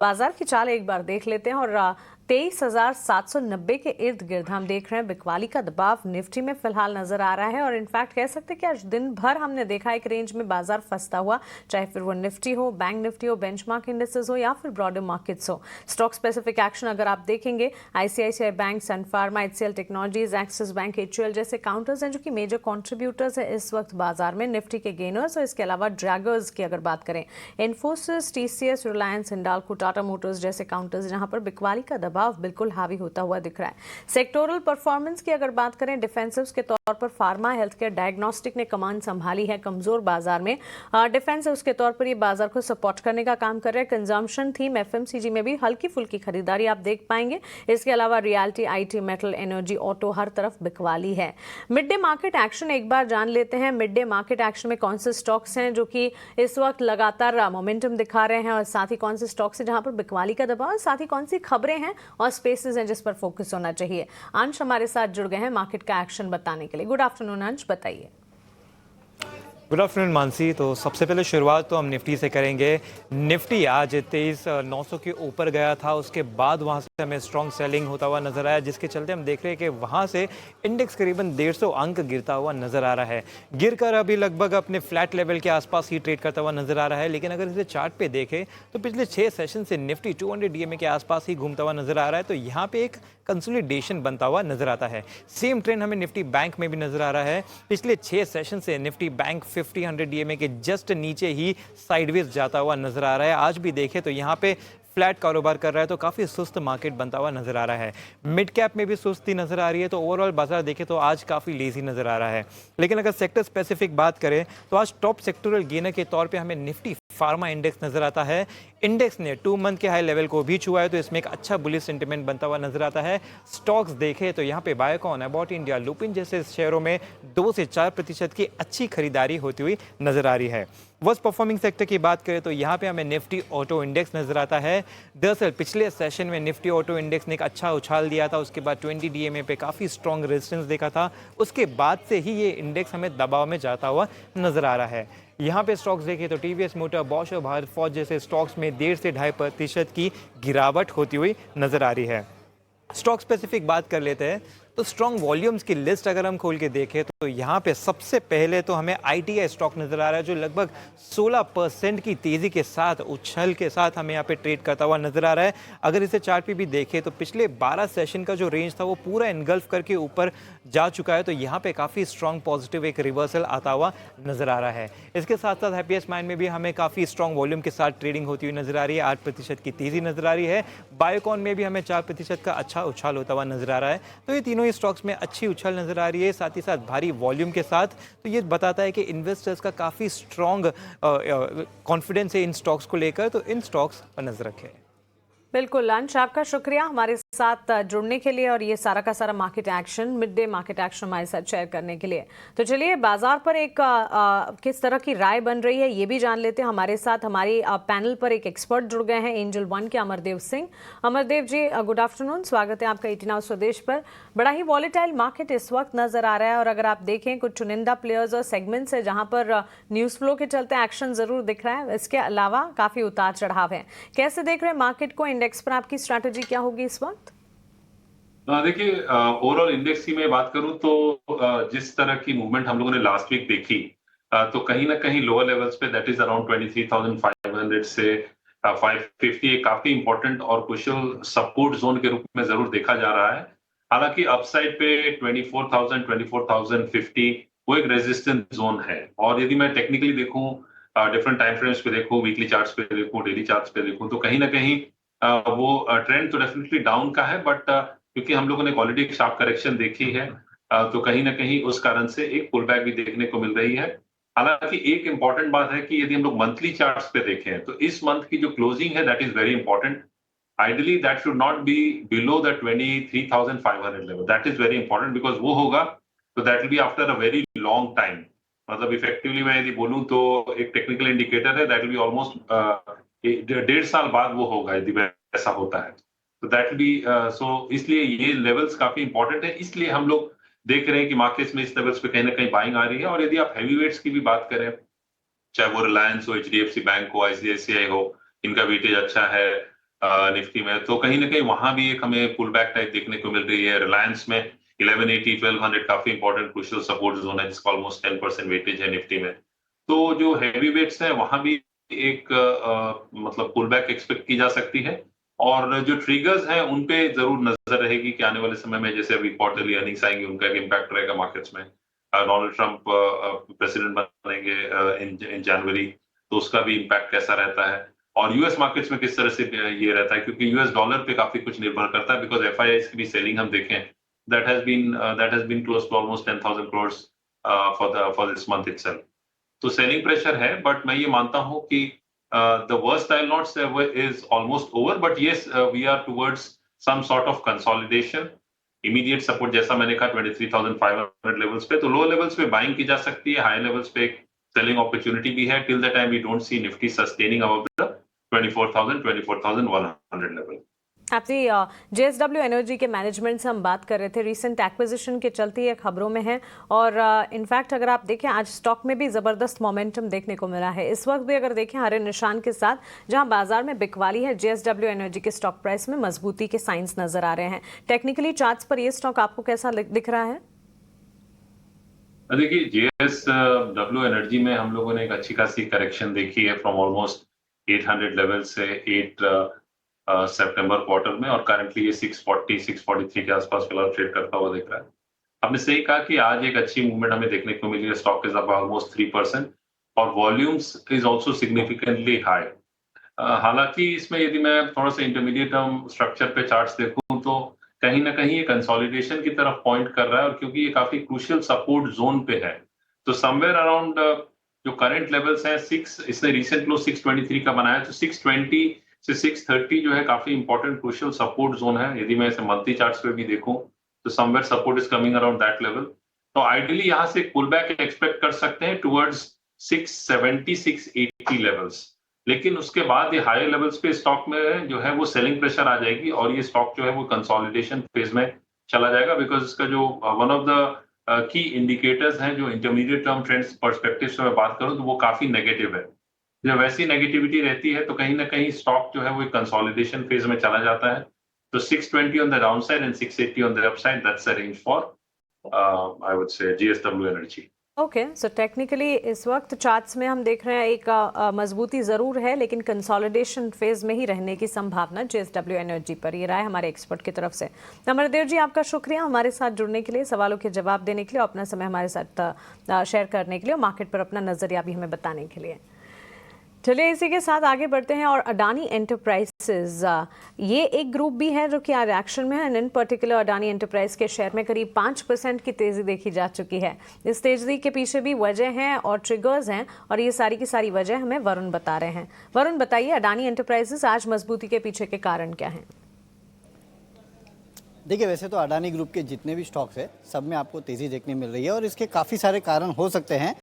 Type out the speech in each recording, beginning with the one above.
बाजार की चाल एक बार देख लेते हैं और 23,790 के इर्द गिर्द हम देख रहे हैं बिकवाली का दबाव निफ्टी में फिलहाल नजर आ रहा है। और इनफैक्ट कह सकते हैं कि आज दिन भर हमने देखा एक रेंज में बाजार फंसता हुआ, चाहे फिर वो निफ्टी हो, बैंक निफ्टी हो, बेंचमार्क इंडेक्सेस हो या फिर ब्रॉडर मार्केट्स हो। स्टॉक स्पेसिफिक एक्शन अगर आप देखेंगे, ICICI bank, Sun Pharma, HCL technologies, Axis bank, HUL जैसे काउंटर्स हैं जो कि मेजर कॉन्ट्रीब्यूटर्स है इस वक्त बाजार में। निफ्टी के गेनर्स और इसके अलावा ड्रैगर्स की अगर बात करें, इन्फोसिस, टीसीएस, रिलायंस, हिंडाल्को, टाटा मोटर्स जैसे काउंटर्स जहां पर बिकवाली का दबाव बिल्कुल हावी होता हुआ दिख रहा है। सेक्टोरल परफॉर्मेंस की अगर बात करें, डिफेंसिव्स के तौर पर फार्मा, हेल्थ केयर, डायग्नोस्टिक ने कमान संभाली है कमजोर बाजार में। डिफेंसिव्स के तौर पर ये बाजार को सपोर्ट करने का काम कर रहे हैं। कंजम्पशन थीम एफएमसीजी में भी हल्की फुल्की खरीदारी आप देख पाएंगे। इसके अलावा realty, IT, metal, energy, auto, हर तरफ बिकवाली है। मिड डे मार्केट एक्शन एक बार जान लेते हैं। मिड डे मार्केट एक्शन में कौन से स्टॉक्स हैं जो कि इस वक्त लगातार मोमेंटम दिखा रहे हैं, और साथ ही कौन से स्टॉक्स हैं जहां पर बिकवाली का दबाव, साथ ही कौन सी खबरें हैं और स्पेसेस हैं जिस पर फोकस होना चाहिए। अंश हमारे साथ जुड़ गए हैं मार्केट का एक्शन बताने के लिए। गुड आफ्टरनून अंश, बताइए। Good afternoon Mansi. तो सबसे पहले शुरुआत तो हम निफ्टी से करेंगे। निफ्टी आज 23,900 के ऊपर गया था, उसके बाद वहां से हमें स्ट्रॉन्ग सेलिंग होता हुआ नजर आया, जिसके चलते हम देख रहे हैं कि वहां से इंडेक्स करीबन 150 अंक गिरता हुआ नजर आ रहा है। गिरकर अभी लगभग अपने फ्लैट लेवल के आसपास ही ट्रेड करता हुआ नजर आ रहा है। लेकिन अगर इसे चार्ट पे देखें तो पिछले 6 सेशन से निफ्टी 200 डीएमए के आसपास ही घूमता हुआ नजर आ रहा है। तो यहाँ पे एक कंसोलिडेशन बनता हुआ नजर आता है। सेम ट्रेंड हमें निफ्टी बैंक में भी नजर आ रहा है। पिछले 6 सेशन से निफ्टी बैंक 50-100 डीएमए के जस्ट नीचे ही साइडवेज जाता हुआ नजर आ रहा है। आज भी देखें तो यहाँ पे फ्लैट कारोबार कर रहा है, तो काफी सुस्त मार्केट बनता हुआ नजर आ रहा है। मिड कैप में भी सुस्ती नजर आ रही है। तो ओवरऑल बाजार देखें तो आज काफी लेजी नजर आ रहा है। लेकिन अगर सेक्टर स्पेसिफिक बात करें तो आज टॉप सेक्टोरल गेनर के तौर पे हमें निफ्टी फार्मा इंडेक्स नजर आता है। इंडेक्स ने 2 मंथ के हाई लेवल को भी छुआ है, तो इसमें एक अच्छा बुलिश सेंटिमेंट बनता हुआ नजर आता है। स्टॉक्स देखें तो यहाँ पे बायोकॉन, अबाउट इंडिया, लुपिन जैसे शेयरों में 2 से 4% की अच्छी खरीदारी होती हुई नजर आ रही है। वर्स्ट परफॉर्मिंग सेक्टर की बात करें तो यहाँ पे हमें निफ्टी ऑटो इंडेक्स नजर आता है। दरअसल पिछले सेशन में निफ्टी ऑटो इंडेक्स ने एक अच्छा उछाल दिया था, उसके बाद 20 डीएमए पे काफी स्ट्रॉन्ग रेजिस्टेंस देखा था। उसके बाद से ही ये इंडेक्स हमें दबाव में जाता हुआ नजर आ रहा है। यहाँ पे स्टॉक्स देखें तो टीवीएस मोटर, बॉश और भारत फौज जैसे स्टॉक्स में 1.5 से 2.5% की गिरावट होती हुई नजर आ रही है। स्टॉक स्पेसिफिक बात कर लेते हैं तो स्ट्रॉन्ग वॉल्यूम्स की लिस्ट अगर हम खोल के देखें तो यहाँ पे सबसे पहले तो हमें आईटीआई स्टॉक नजर आ रहा है, जो लगभग 16% की तेजी के साथ, उछल के साथ हमें यहाँ पे ट्रेड करता हुआ नजर आ रहा है। अगर इसे चार्ट पे भी देखें तो पिछले 12 सेशन का जो रेंज था वो पूरा इनगल्फ करके ऊपर जा चुका है। तो यहाँ पे काफी स्ट्रॉन्ग पॉजिटिव एक रिवर्सल आता हुआ नजर आ रहा है। इसके साथ साथ हैप्पीएस्ट माइंड में भी हमें काफी स्ट्रॉन्ग वॉल्यूम के साथ ट्रेडिंग होती हुई नजर आ रही है। 8% की तेजी नजर आ रही है। बायोकॉन में भी हमें 4% का अच्छा उछाल होता हुआ नजर आ रहा है। तो ये तीनों ही स्टॉक्स में अच्छी उछाल नजर आ रही है, साथ ही साथ भारी वॉल्यूम के साथ। तो ये बताता है कि इन्वेस्टर्स का काफी स्ट्रॉन्ग कॉन्फिडेंस है इन स्टॉक्स को लेकर, तो इन स्टॉक्स पर नजर रखें। बिल्कुल अंश, आपका शुक्रिया हमारे साथ जुड़ने के लिए और ये सारा का सारा market action, mid day market action हमारे साथ शेयर करने के लिए। तो चलिए बाजार पर एक किस तरह की राय बन रही है ये भी जान लेते हैं। हमारे साथ हमारी पैनल पर एक एक्सपर्ट जुड़ गए हैं, एंजल वन के अमरदेव सिंह। अमरदेव जी, गुड आफ्टरनून, स्वागत है आपका 18 आवर स्वदेश पर। बड़ा ही वॉलेटाइल मार्केट इस वक्त नजर आ रहा है, और अगर आप देखें कुछ चुनिंदा प्लेयर्स और सेगमेंट्स है जहां पर न्यूज फ्लो के चलते एक्शन जरूर दिख रहा है, इसके अलावा काफी उतार चढ़ाव है। कैसे देख रहे हैं मार्केट को? इंडेक्स पर आपकी स्ट्रैटेजी क्या होगी इस वक्त? देखिए, ओवरऑल इंडेक्स की मैं बात करूं तो जिस तरह की मूवमेंट हम लोगों ने लास्ट वीक देखी, तो कहीं ना कहीं लोअर लेवल्स पे, दैट इज अराउंड 23,500 से 550, एक काफी इंपॉर्टेंट और क्रुशियल सपोर्ट जोन के रूप में जरूर देखा जा रहा है। हालांकि अपसाइड पे 24,000, 24,050 वो एक रेजिस्टेंस जोन है। और यदि मैं टेक्निकली देखूं, डिफरेंट टाइम फ्रेम्स पे देखूं, वीकली चार्ट्स पे देखूं, डेली चार्ट्स पे देखूं, तो कहीं ना कहीं वो ट्रेंड तो डेफिनेटली डाउन का है, बट क्योंकि हम लोगों ने ऑलरेडी एक शार्प करेक्शन देखी है, तो कहीं ना कहीं उस कारण से एक पुल बैक भी देखने को मिल रही है। हालांकि एक इंपॉर्टेंट बात है कि यदि हम लोग मंथली चार्ट्स पे देखें तो इस मंथ की जो क्लोजिंग है that is very important. Ideally that should not be below the 23,500 level, that is very important, because वो होगा तो that will be after a very long time. मतलब इफेक्टिवली मैं यदि बोलूं तो एक टेक्निकल इंडिकेटर है, दैट विल बी ऑलमोस्ट 1.5 साल बाद वो होगा यदि ऐसा होता है। तो दैट बी सो, इसलिए ये लेवल्स काफी इंपॉर्टेंट है। इसलिए हम लोग देख रहे हैं कि मार्केट्स में इस लेवल्स पे कहीं ना कहीं बाइंग आ रही है। और यदि आप हैवीवेट्स की भी बात करें, चाहे वो रिलायंस हो, एचडीएफसी बैंक हो, आईसीआईसीआई हो, इनका वेटेज अच्छा है। निफ्टी में, तो कहीं ना कहीं वहां भी एक हमें पुल बैक टाइप देखने को मिल रही है। रिलायंस में 1180 1200 काफी इंपॉर्टेंट क्रूशियल सपोर्ट जोन है, जिसका ऑलमोस्ट 10% वेटेज है निफ्टी में। तो जो हैवी वेट्स है वहां भी एक मतलब पुल बैक एक्सपेक्ट की जा सकती है। और जो ट्रिगर्स हैं उन पे जरूर नजर रहेगी कि आने वाले समय में जैसे अभी क्वार्टरली अर्निंग्स आएंगी, उनका एक इम्पैक्ट रहेगा मार्केट्स में। डोनाल्ड ट्रंप प्रेसिडेंट बनेंगे इन जनवरी, तो उसका भी इम्पैक्ट कैसा रहता है, और यूएस मार्केट्स में किस तरह से ये रहता है, क्योंकि यूएस डॉलर पे काफी कुछ निर्भर करता है। बिकॉज एफआईआई की भी सेलिंग हम देखें, that has been close to almost 10,000 crore for this month itself. तो सेलिंग प्रेशर है, बट मैं ये मानता हूं कि the worst I will not say is almost over, but yes we are towards some sort of consolidation. Immediate support जैसा मैंने कहा 23,500 लेवल्स पे, तो लो लेवल्स पे बाइंग की जा सकती है, हाई लेवल्स पे सेलिंग अपॉर्चुनिटी भी है till the time we don't see Nifty sustaining above the 24,100 level. आपने जेएसडब्ल्यू एनर्जी के मैनेजमेंट से हम बात कर रहे थे, रिसेंट एक्विजिशन के चलते ये खबरों में है, और इनफैक्ट अगर आप देखें आज स्टॉक में भी ज़बरदस्त मोमेंटम देखने को मिला है। इस वक्त भी अगर देखें हरे निशान के साथ जहां बाजार में बिकवाली है, जेएसडब्ल्यू एनर्जी के स्टॉक प्राइस में मजबूती के साइंस नजर आ रहे हैं। टेक्निकली चार्ट्स पर ये स्टॉक आपको कैसा दिख रहा है? देखिए, जेएसडब्ल्यू एनर्जी में हम लोगों ने एक अच्छी खासी करेक्शन देखी है फ्रॉम ऑलमोस्ट 800 लेवल से 8 सितंबर क्वार्टर में, और करंटली ये 640 643 के आसपास फिलहाल ट्रेड करता हुआ दिख रहा है। आपने सही कहा कि आज एक अच्छी मूवमेंट हमें देखने को मिली है, स्टॉक इज अप ऑलमोस्ट 3% और volumes is also significantly high. हालांकि इसमें यदि मैं थोड़ा सा इंटरमीडिएट टर्म स्ट्रक्चर पे चार्ट्स देखूं तो कहीं ना कहीं ये कंसोलिडेशन की तरफ पॉइंट कर रहा है, और क्योंकि ये काफी क्रूशियल सपोर्ट जोन पे है, तो समवेयर अराउंड जो करंट लेवल्स हैं 6, इसने रिसेंट लो 623 का बनाया, तो 620 से 630 जो है काफी इंपॉर्टेंट क्रूशियल सपोर्ट जोन है। यदि मैं इसे मंथली चार्ट्स पे भी देखूं तो somewhere support is coming around that level. तो आइडियली यहां से पुल बैक एक्सपेक्ट कर सकते हैं टुवर्ड्स 670 680 लेवल्स, लेकिन उसके बाद ये हाई लेवल्स पे स्टॉक में जो है वो सेलिंग प्रेशर आ जाएगी, और ये स्टॉक जो है वो कंसोलिडेशन फेज में चला जाएगा। बिकॉज इसका जो one of the key indicators हैं, जो इंटरमीडिएट टर्म ट्रेंड्स पर्सपेक्टिव से मैं बात करूं तो वो काफी नेगेटिव है। जब वैसी नेगेटिविटी रहती है तो कहीं ना कहीं स्टॉक जो है वो कंसोलिडेशन फेज में चला जाता है। तो 620 on the down side and 680 on the up side, that's the range for I would say JSW energy. Okay, so technically इस वक्त चार्ट्स में हम देख रहे हैं एक मजबूती ज़रूर है, लेकिन कंसोलिडेशन फेज में ही रहने की संभावना जेएसडब्ल्यू एनर्जी पर। ये राय हमारे एक्सपर्ट की तरफ से। अमरदेव जी, आपका शुक्रिया हमारे साथ जुड़ने के लिए, सवालों के जवाब देने के लिए, अपना समय हमारे साथ शेयर करने के लिए और मार्केट पर अपना नज़रिया भी हमें बताने के लिए। चलिए इसी के साथ आगे बढ़ते हैं, और अडानी एंटरप्राइजेज ये एक ग्रुप भी है जो कि आज एक्शन में है, and in particular Adani enterprise के शेयर में करीब 5% की तेजी देखी जा चुकी है। इस तेजी के पीछे भी वजह हैं और ट्रिगर्स हैं, और ये सारी की सारी वजह हमें वरुण बता रहे हैं। वरुण, बताइए अडानी एंटरप्राइजेज आज मजबूती के पीछे के कारण क्या हैं? देखिए, वैसे तो अडानी ग्रुप के जितने भी स्टॉक्स हैं सब में आपको तेज़ी देखने मिल रही है, और इसके काफ़ी सारे कारण हो सकते हैं,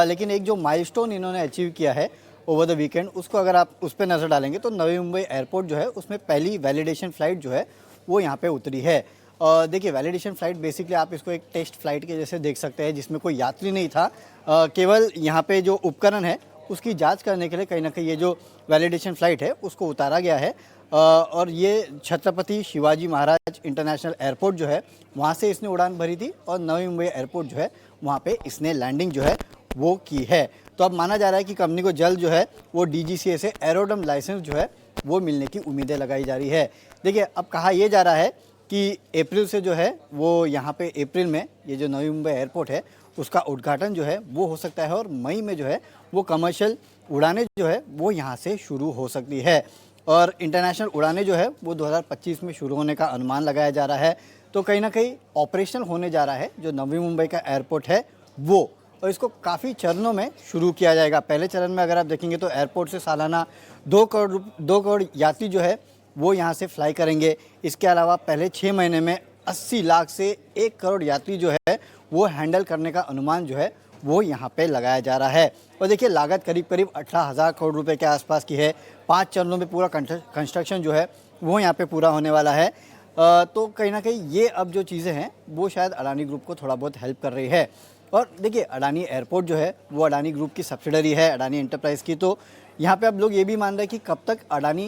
लेकिन एक जो माइलस्टोन इन्होंने अचीव किया है ओवर द वीकेंड, उसको अगर आप उस पर नज़र डालेंगे तो नवी मुंबई एयरपोर्ट जो है उसमें पहली वैलिडेशन फ़्लाइट जो है वो यहाँ पे उतरी है। देखिए, वैलिडेशन फ़्लाइट बेसिकली आप इसको एक टेस्ट फ्लाइट के जैसे देख सकते हैं, जिसमें कोई यात्री नहीं था, केवल यहाँ पे जो उपकरण है उसकी जांच करने के लिए कहीं ना कहीं ये जो वैलिडेशन फ़्लाइट है उसको उतारा गया है, और ये छत्रपति शिवाजी महाराज इंटरनेशनल एयरपोर्ट जो है वहाँ से इसने उड़ान भरी थी, और नवी मुंबई एयरपोर्ट जो है वहाँ पे इसने लैंडिंग जो है वो की है। तो अब माना जा रहा है कि कंपनी को जल्द जो है वो डीजीसीए से एरोड्रम लाइसेंस जो है वो मिलने की उम्मीदें लगाई जा रही है। देखिए, अब कहा यह जा रहा है कि अप्रैल से जो है वो यहाँ पे अप्रैल में ये जो नवी मुंबई एयरपोर्ट है उसका उद्घाटन जो है वो हो सकता है, और मई में जो है वो कमर्शियल उड़ानें जो है वो यहाँ से शुरू हो सकती है, और इंटरनेशनल उड़ानें जो है वो 2025 में शुरू होने का अनुमान लगाया जा रहा है। तो कहीं ना कहीं ऑपरेशनल होने जा रहा है जो नवी मुंबई का एयरपोर्ट है वो, और इसको काफ़ी चरणों में शुरू किया जाएगा। पहले चरण में अगर आप देखेंगे तो एयरपोर्ट से सालाना 2 करोड़ यात्री जो है वो यहाँ से फ्लाई करेंगे। इसके अलावा पहले 6 महीने में 80 लाख से 1 करोड़ यात्री जो है वो हैंडल करने का अनुमान जो है वो यहाँ पे लगाया जा रहा है। और देखिए, लागत करीब करीब 18,000 करोड़ रुपए के आसपास की है। 5 चरणों में पूरा कंस्ट्रक्शन जो है वो यहाँ पे पूरा होने वाला है। तो कहीं ना कहीं ये अब जो चीज़ें हैं वो शायद अडानी ग्रुप को थोड़ा बहुत हेल्प कर रही है। और देखिए, अडानी एयरपोर्ट जो है वो अडानी ग्रुप की सब्सिडरी है, अडानी एंटरप्राइज की। तो यहाँ पे अब लोग ये भी मान रहे हैं कि कब तक अडानी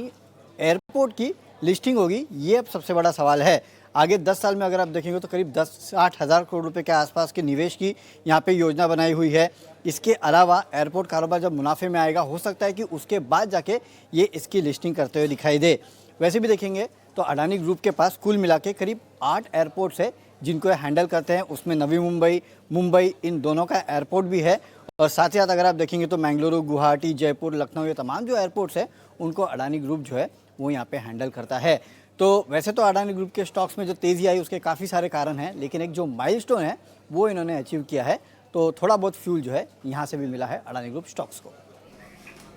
एयरपोर्ट की लिस्टिंग होगी, ये अब सबसे बड़ा सवाल है। आगे 10 साल में अगर आप देखेंगे तो करीब 10-60 हज़ार करोड़ रुपए के आसपास के निवेश की यहाँ पे योजना बनाई हुई है। इसके अलावा एयरपोर्ट कारोबार जब मुनाफे में आएगा, हो सकता है कि उसके बाद जाके ये इसकी लिस्टिंग करते हुए दिखाई दे। वैसे भी देखेंगे तो अडानी ग्रुप के पास कुल मिला के करीब 8 एयरपोर्ट्स है जिनको हैंडल करते हैं। उसमें नवी मुंबई, मुंबई, इन दोनों का एयरपोर्ट भी है। और साथ ही साथ अगर आप देखेंगे तो मैंगलुरु, गुवाहाटी, जयपुर, लखनऊ, ये तमाम जो एयरपोर्ट्स है उनको अडानी ग्रुप जो है वो यहाँ पे हैंडल करता है। तो वैसे तो अडानी ग्रुप के स्टॉक्स में जो तेज़ी आई उसके काफ़ी सारे कारण हैं, लेकिन एक जो माइलस्टोन है वो इन्होंने अचीव किया है, तो थोड़ा बहुत फ्यूल जो है यहाँ से भी मिला है अडानी ग्रुप स्टॉक्स को।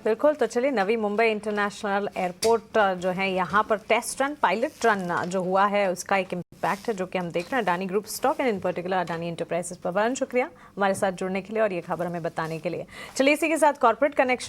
बिल्कुल, तो चलिए नवी मुंबई इंटरनेशनल एयरपोर्ट जो है यहाँ पर टेस्ट रन, पायलट रन जो हुआ है उसका एक इम्पैक्ट है जो कि हम देख रहे हैं Adani group stock and in particular Adani enterprises पर। वरुण, शुक्रिया हमारे साथ जुड़ने के लिए और ये खबर हमें बताने के लिए। चलिए इसी के साथ कॉर्पोरेट कनेक्शन